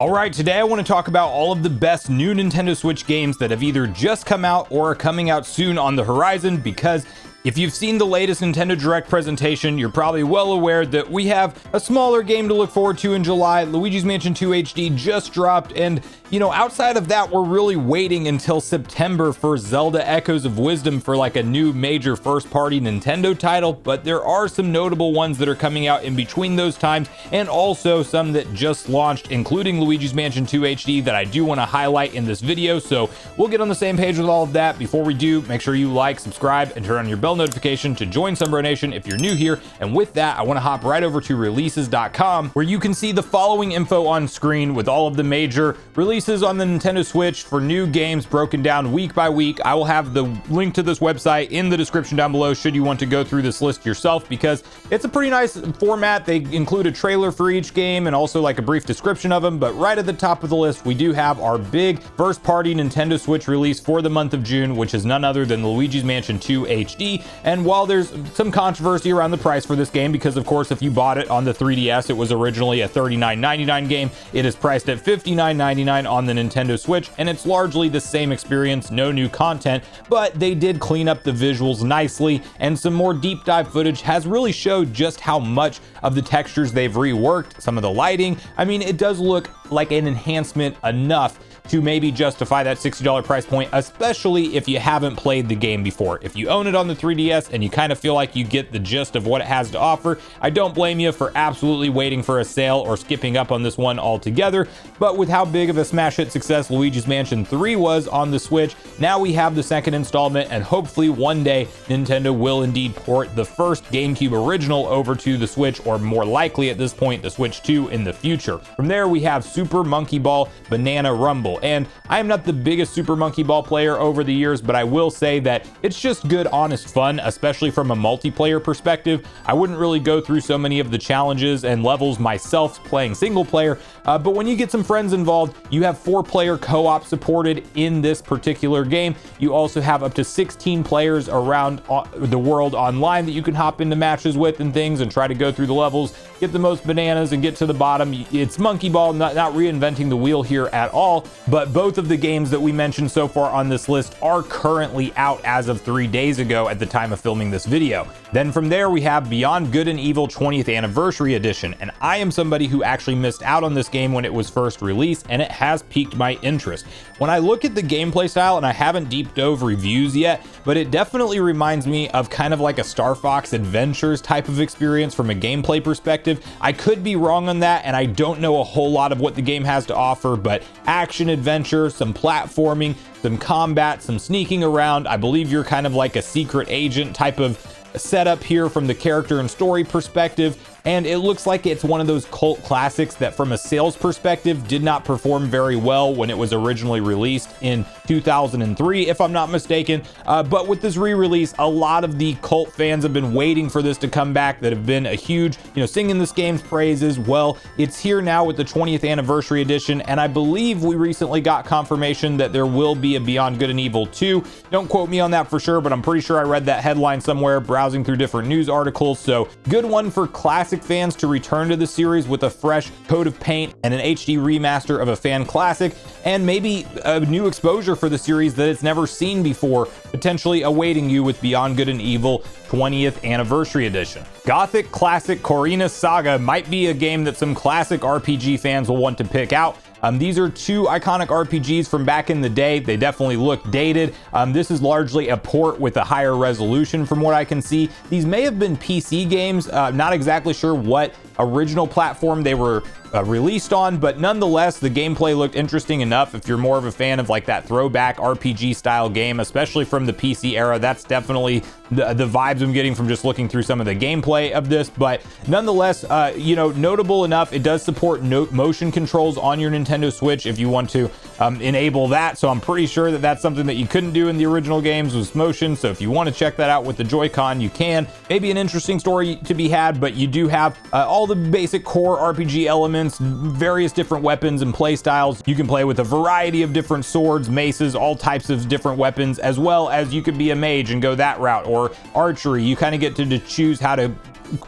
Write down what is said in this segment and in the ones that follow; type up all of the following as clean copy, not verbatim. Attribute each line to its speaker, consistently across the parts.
Speaker 1: All right, today I want to talk about all of the best new Nintendo Switch games that have either just come out or are coming out soon on the horizon, because if you've seen the latest Nintendo Direct presentation, you're probably well aware that we have a smaller game to look forward to in July. Luigis Mansion 2 HD just dropped, and outside of that, we're really waiting until September for Zelda Echoes of Wisdom for like a new major first-party Nintendo title, but there are some notable ones that are coming out in between those times, and also some that just launched, including Luigis Mansion 2 HD, that I do want to highlight in this video. So we'll get on the same page with all of that. Before we do, make sure you like, subscribe, and turn on your bell notification to join Sunbro Nation if you're new here. And with that, I want to hop right over to releases.com, where you can see the following info on screen with all of the major releases on the Nintendo Switch for new games broken down week by week. I will have the link to this website in the description down below should you want to go through this list yourself, because it's a pretty nice format. They include a trailer for each game and also like a brief description of them. But right at the top of the list, we do have our big first party Nintendo Switch release for the month of June, which is none other than the Luigi's Mansion 2 HD. And while there's some controversy around the price for this game, because of course if you bought it on the 3DS, it was originally a $39.99 game, it is priced at $59.99 on the Nintendo Switch, and it's largely the same experience, no new content, but they did clean up the visuals nicely, and some more deep dive footage has really showed just how much of the textures they've reworked, some of the lighting. I mean, it does look like an enhancement enough to maybe justify that $60 price point, especially if you haven't played the game before. If you own it on the 3DS and you kind of feel like you get the gist of what it has to offer, I don't blame you for absolutely waiting for a sale or skipping up on this one altogether. But with how big of a smash hit success Luigi's Mansion 3 was on the Switch, now we have the second installment, and hopefully one day Nintendo will indeed port the first GameCube original over to the Switch, or more likely at this point the Switch 2 in the future. From there we have Super Monkey Ball Banana Rumble. And I am not the biggest Super Monkey Ball player over the years, but I will say that it's just good, honest fun, especially from a multiplayer perspective. I wouldn't really go through so many of the challenges and levels myself playing single player, but when you get some friends involved, you have 4-player co-op supported in this particular game. You also have up to 16 players around the world online that you can hop into matches with and things and try to go through the levels, get the most bananas, and get to the bottom. It's Monkey Ball, not reinventing the wheel here at all. But both of the games that we mentioned so far on this list are currently out as of 3 days ago at the time of filming this video. Then from there we have Beyond Good and Evil 20th Anniversary Edition, and I am somebody who actually missed out on this game when it was first released, and it has piqued my interest. When I look at the gameplay style, and I haven't deep dove reviews yet, but it definitely reminds me of kind of like a Star Fox Adventures type of experience from a gameplay perspective. I could be wrong on that, and I don't know a whole lot of what the game has to offer, but action adventure, some platforming, some combat, some sneaking around. I believe you're kind of like a secret agent type of setup here from the character and story perspective, and it looks like it's one of those cult classics that from a sales perspective did not perform very well when it was originally released in 2003, if I'm not mistaken. But with this re-release, a lot of the cult fans have been waiting for this to come back, that have been a huge, singing this game's praises. Well, it's here now with the 20th Anniversary Edition, and I believe we recently got confirmation that there will be a Beyond Good and Evil 2. Don't quote me on that for sure, but I'm pretty sure I read that headline somewhere browsing through different news articles. So good one for classic fans to return to the series with a fresh coat of paint and an HD remaster of a fan classic, and maybe a new exposure for the series that it's never seen before, potentially awaiting you with Beyond Good and Evil 20th Anniversary Edition. Gothic Classic Corina Saga might be a game that some classic RPG fans will want to pick out. These are two iconic RPGs from back in the day. They definitely look dated. This is largely a port with a higher resolution from what I can see. These may have been PC games, not exactly sure what original platform they were released on, but nonetheless the gameplay looked interesting enough. If you're more of a fan of like that throwback RPG style game, especially from the PC era, that's definitely the vibes I'm getting from just looking through some of the gameplay of this. But nonetheless, notable enough, it does support motion controls on your Nintendo Switch if you want to enable that. So I'm pretty sure that that's something that you couldn't do in the original games, was motion. So if you want to check that out with the Joy-Con, you can. Maybe an interesting story to be had, but you do have all the basic core RPG elements, various different weapons and play styles. You can play with a variety of different swords, maces, all types of different weapons, as well as you could be a mage and go that route, or archery. You kind of get to choose how to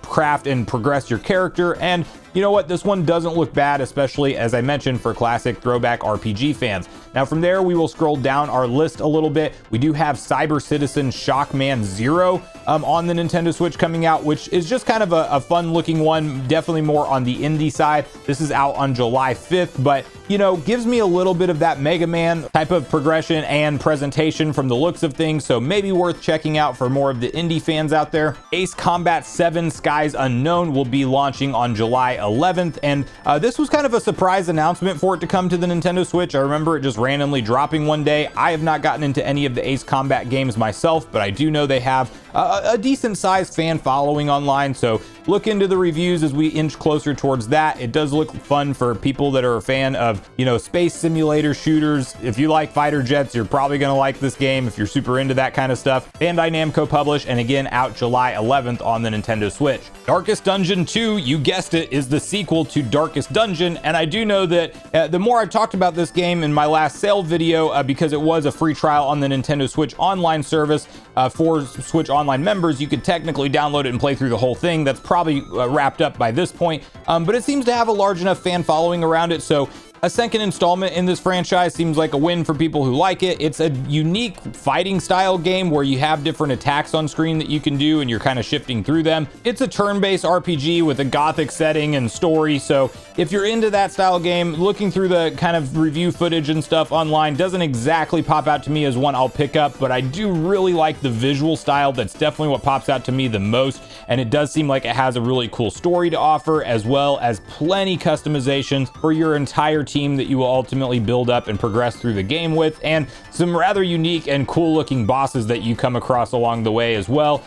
Speaker 1: craft and progress your character, and you know what, this one doesn't look bad, especially as I mentioned for classic throwback RPG fans. Now from there we will scroll down our list a little bit. We do have Cyber Citizen Shockman 0 on the Nintendo Switch coming out, which is just kind of a fun looking one, definitely more on the indie side. This is out on July 5th, but you know, gives me a little bit of that Mega Man type of progression and presentation from the looks of things, so maybe worth checking out for more of the indie fans out there. Ace Combat 7 Skies Unknown will be launching on July 11th, and this was kind of a surprise announcement for it to come to the Nintendo Switch. I remember it just randomly dropping one day. I have not gotten into any of the Ace Combat games myself, but I do know they have a decent sized fan following online, so look into the reviews as we inch closer towards that. It does look fun for people that are a fan of, you know, space simulator shooters. If you like fighter jets, you're probably going to like this game if you're super into that kind of stuff. Bandai Namco published, and again out July 11th on the Nintendo Switch. Darkest Dungeon 2, you guessed it, is the sequel to Darkest Dungeon, and I do know that the more I've talked about this game in my last sale video, because it was a free trial on the Nintendo Switch Online service for Switch Online members, you could technically download it and play through the whole thing. That's probably wrapped up by this point, but it seems to have a large enough fan following around it, so a second installment in this franchise seems like a win for people who like it. It's a unique fighting style game where you have different attacks on screen that you can do and you're kind of shifting through them. It's a turn-based RPG with a gothic setting and story, so if you're into that style game, looking through the kind of review footage and stuff online doesn't exactly pop out to me as one I'll pick up, but I do really like the visual style. That's definitely what pops out to me the most, and it does seem like it has a really cool story to offer, as well as plenty customizations for your entire team that you will ultimately build up and progress through the game with, and some rather unique and cool looking bosses that you come across along the way as well.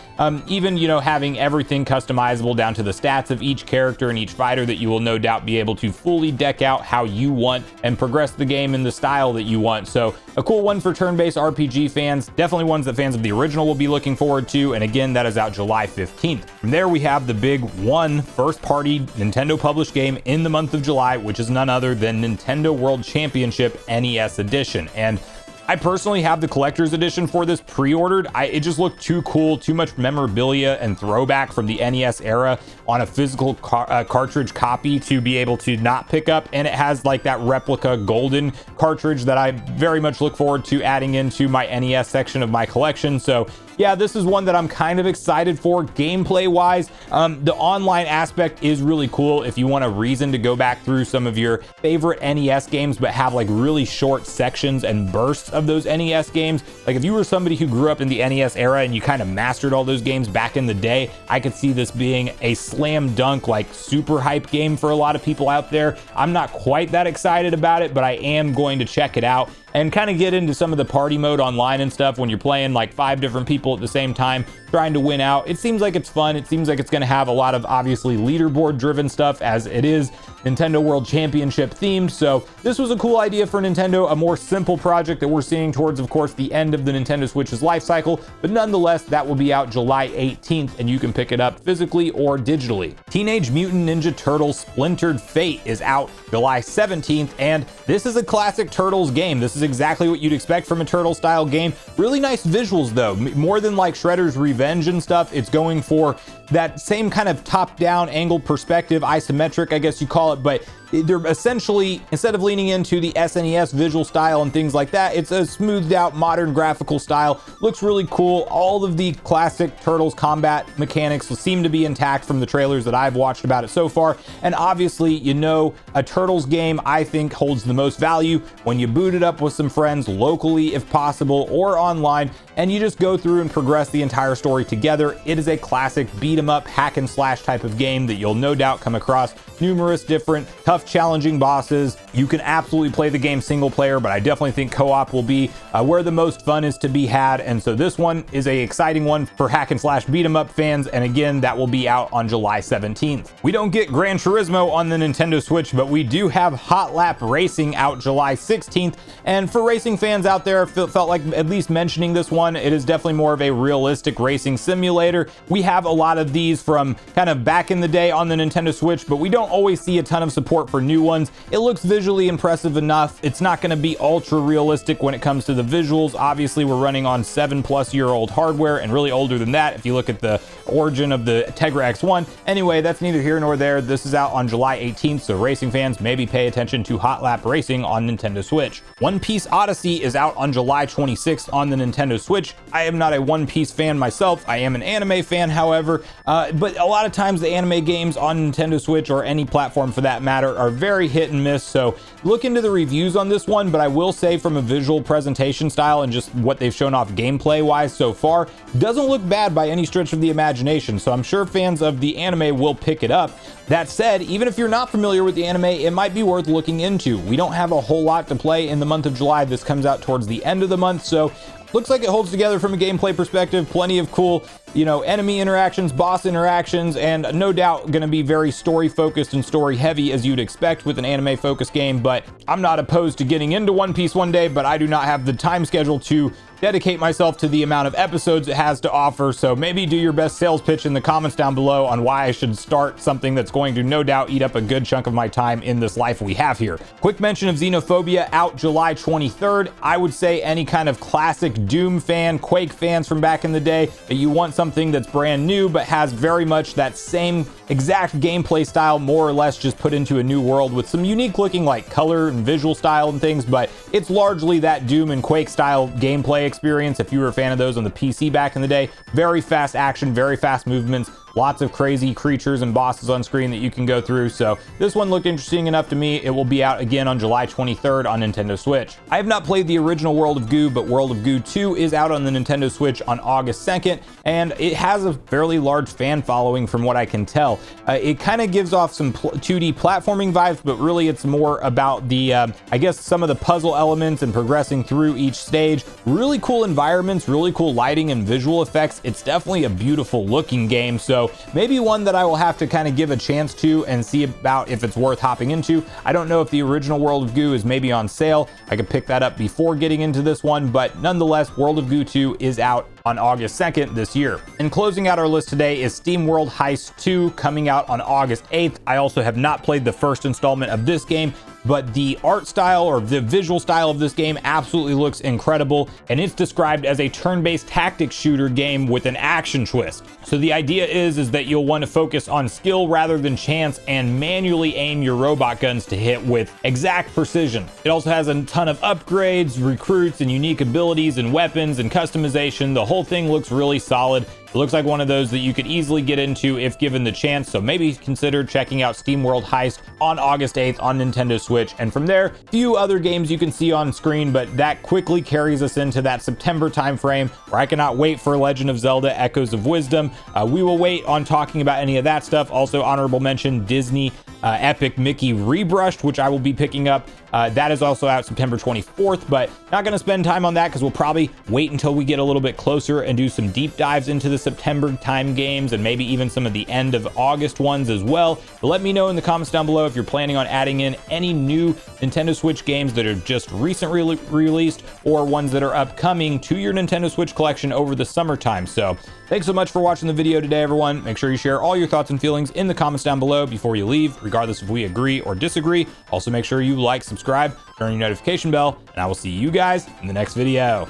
Speaker 1: Even, you know, having everything customizable down to the stats of each character and each fighter that you will no doubt be able to fully deck out how you want and progress the game in the style that you want. So a cool one for turn-based RPG fans, definitely ones that fans of the original will be looking forward to, and again, that is out July 15th. From there we have the big one first-party Nintendo published game in the month of July, which is none other than Nintendo World Championship NES Edition, and I personally have the collector's edition for this pre-ordered. It just looked too cool, too much memorabilia and throwback from the NES era on a physical cartridge copy to be able to not pick up, and it has like that replica golden cartridge that I very much look forward to adding into my NES section of my collection. So yeah, this is one that I'm kind of excited for gameplay wise. The online aspect is really cool if you want a reason to go back through some of your favorite NES games but have like really short sections and bursts of those NES games. Like if you were somebody who grew up in the NES era and you kind of mastered all those games back in the day, I could see this being a slam dunk, like super hype game for a lot of people out there. I'm not quite that excited about it, but I am going to check it out and kind of get into some of the party mode online and stuff when you're playing like 5 different people at the same time trying to win out. It seems like it's fun. It seems like it's going to have a lot of obviously leaderboard driven stuff, as it is Nintendo World Championship themed. So this was a cool idea for Nintendo, a more simple project that we're seeing towards, of course, the end of the Nintendo Switch's life cycle, but nonetheless, that will be out July 18th and you can pick it up physically or digitally. Teenage Mutant Ninja Turtles Splintered Fate is out July 17th, and this is a classic Turtles game. This is exactly what you'd expect from a Turtle style game. Really nice visuals though, more than like Shredder's Revenge and stuff. It's going for that same kind of top-down angle perspective, isometric, I guess you call it, but they're essentially, instead of leaning into the SNES visual style and things like that, it's a smoothed out modern graphical style. Looks really cool. All of the classic Turtles combat mechanics seem to be intact from the trailers that I've watched about it so far. And obviously, you know, a Turtles game I think holds the most value when you boot it up with some friends locally if possible or online, and you just go through and progress the entire story together. It is a classic beat 'em up hack and slash type of game that you'll no doubt come across numerous different tough challenging bosses. You can absolutely play the game single player, but I definitely think co-op will be where the most fun is to be had, and so this one is a exciting one for hack and slash beat 'em up fans, and again, that will be out on July 17th. We don't get Gran Turismo on the Nintendo Switch, but we do have Hot Lap Racing out July 16th, and for racing fans out there, felt like at least mentioning this one. It is definitely more of a realistic racing simulator. We have a lot of these from kind of back in the day on the Nintendo Switch, but we don't always see a ton of support for new ones. It looks visually impressive enough. It's not going to be ultra realistic when it comes to the visuals. Obviously, we're running on 7+ year old hardware, and really older than that if you look at the origin of the Tegra X1. Anyway, that's neither here nor there. This is out on July 18th, so racing fans maybe pay attention to Hot Lap Racing on Nintendo Switch. One Piece Odyssey is out on July 26th on the Nintendo Switch. I am not a One Piece fan myself. I am an anime fan, however, but a lot of times the anime games on Nintendo Switch, or any platform for that matter, are very hit and miss, so look into the reviews on this one. But I will say, from a visual presentation style and just what they've shown off gameplay wise so far, doesn't look bad by any stretch of the imagination, so I'm sure fans of the anime will pick it up. That said, even if you're not familiar with the anime, it might be worth looking into. We don't have a whole lot to play in the month of July. This comes out towards the end of the month, so looks like it holds together from a gameplay perspective. Plenty of cool, enemy interactions, boss interactions, and no doubt going to be very story focused and story heavy, as you'd expect with an anime focused game. But I'm not opposed to getting into One Piece one day, but I do not have the time schedule to dedicate myself to the amount of episodes it has to offer. So maybe do your best sales pitch in the comments down below on why I should start something that's going to no doubt eat up a good chunk of my time in this life we have here. Quick mention of Xenophobia, out July 23rd. I would say any kind of classic Doom fan, Quake fans from back in the day, that you want something that's brand new but has very much that same exact gameplay style, more or less just put into a new world with some unique looking like color and visual style and things, but it's largely that Doom and Quake style gameplay experience. If you were a fan of those on the PC back in the day, very fast action, very fast movements, lots of crazy creatures and bosses on screen that you can go through. So this one looked interesting enough to me. It will be out again on July 23rd on Nintendo Switch. I have not played the original World of Goo, but World of Goo 2 is out on the Nintendo Switch on August 2nd, and it has a fairly large fan following from what I can tell. It kind of gives off some 2D platforming vibes, but really it's more about the, I guess, some of the puzzle elements and progressing through each stage. Really cool environments, really cool lighting and visual effects. It's definitely a beautiful looking game, so maybe one that I will have to kind of give a chance to and see about if it's worth hopping into. I don't know if the original World of Goo is maybe on sale. I could pick that up before getting into this one, but nonetheless, World of Goo 2 is out on August 2nd this year. And closing out our list today is Steam World Heist 2, coming out on August 8th. I also have not played the first installment of this game, but the art style or the visual style of this game absolutely looks incredible, and it's described as a turn-based tactics shooter game with an action twist. So the idea is that you'll want to focus on skill rather than chance and manually aim your robot guns to hit with exact precision. It also has a ton of upgrades, recruits, and unique abilities and weapons and customization. The whole thing looks really solid. It looks like one of those that you could easily get into if given the chance, so maybe consider checking out Steam World Heist on August 8th on Nintendo Switch. And from there, a few other games you can see on screen, but that quickly carries us into that September timeframe where I cannot wait for Legend of Zelda Echoes of Wisdom. We will wait on talking about any of that stuff. Also, honorable mention, Disney Epic Mickey Rebrushed, which I will be picking up. That is also out September 24th, but not going to spend time on that because we'll probably wait until we get a little bit closer and do some deep dives into the September time games and maybe even some of the end of August ones as well. But let me know in the comments down below if you're planning on adding in any new Nintendo Switch games that are just recently released or ones that are upcoming to your Nintendo Switch collection over the summertime. So thanks so much for watching the video today, everyone. Make sure you share all your thoughts and feelings in the comments down below before you leave, regardless if we agree or disagree. Also, make sure you like, subscribe, turn on your notification bell, and I will see you guys in the next video.